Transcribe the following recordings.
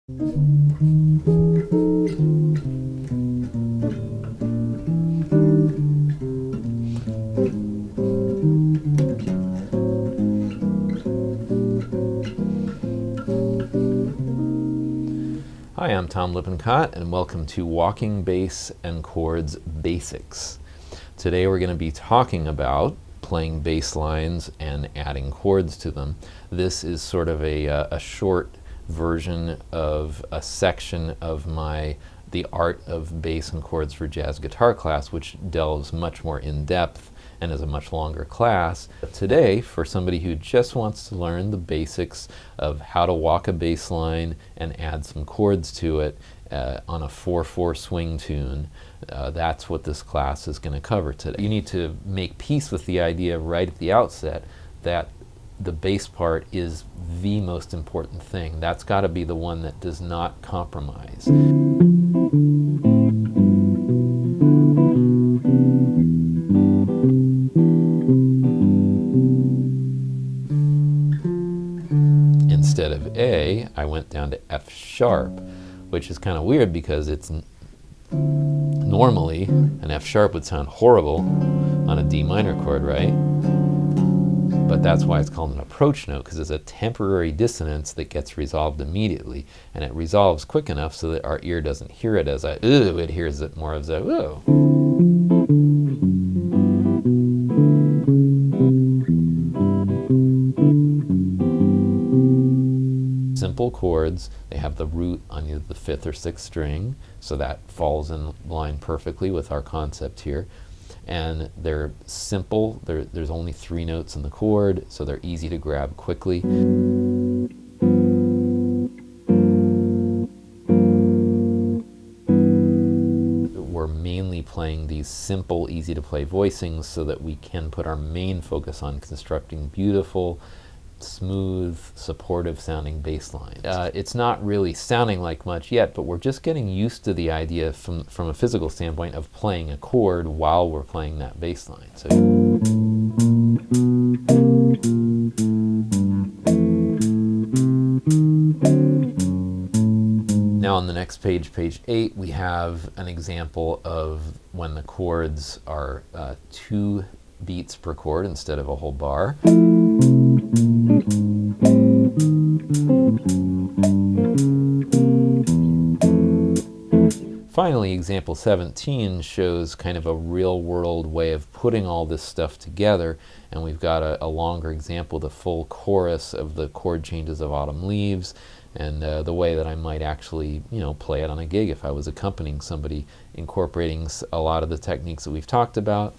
Hi, I'm Tom Lippincott, and welcome to Walking Bass and Chords Basics. Today we're going to be talking about playing bass lines and adding chords to them. This is sort of a short version of a section of the Art of Bass and Chords for Jazz Guitar class, which delves much more in depth and is a much longer class. But today, for somebody who just wants to learn the basics of how to walk a bass line and add some chords to it on a 4/4 swing tune, that's what this class is going to cover today. You need to make peace with the idea right at the outset that the bass part is the most important thing. That's got to be the one that does not compromise. Instead of A, I went down to F sharp, which is kind of weird because it's normally an F sharp would sound horrible on a D minor chord, right? But that's why it's called an approach note, because it's a temporary dissonance that gets resolved immediately, and it resolves quick enough so that our ear doesn't hear it as a ooh, it hears it more as a ooh. Simple chords, they have the root on either the 5th or 6th string, so that falls in line perfectly with our concept here. And they're simple, there's only 3 notes in the chord, so they're easy to grab quickly. We're mainly playing these simple, easy to play voicings so that we can put our main focus on constructing beautiful, smooth, supportive sounding bass lines. It's not really sounding like much yet, but we're just getting used to the idea from a physical standpoint of playing a chord while we're playing that bass line. So now on the next page, page 8, we have an example of when the chords are 2 beats per chord instead of a whole bar. Finally, example 17 shows kind of a real-world way of putting all this stuff together, and we've got a longer example, the full chorus of the chord changes of Autumn Leaves, and the way that I might actually, play it on a gig if I was accompanying somebody, incorporating a lot of the techniques that we've talked about.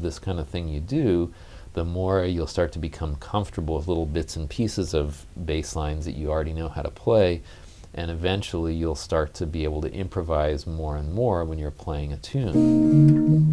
This kind of thing you do, the more you'll start to become comfortable with little bits and pieces of bass lines that you already know how to play, and eventually you'll start to be able to improvise more and more when you're playing a tune.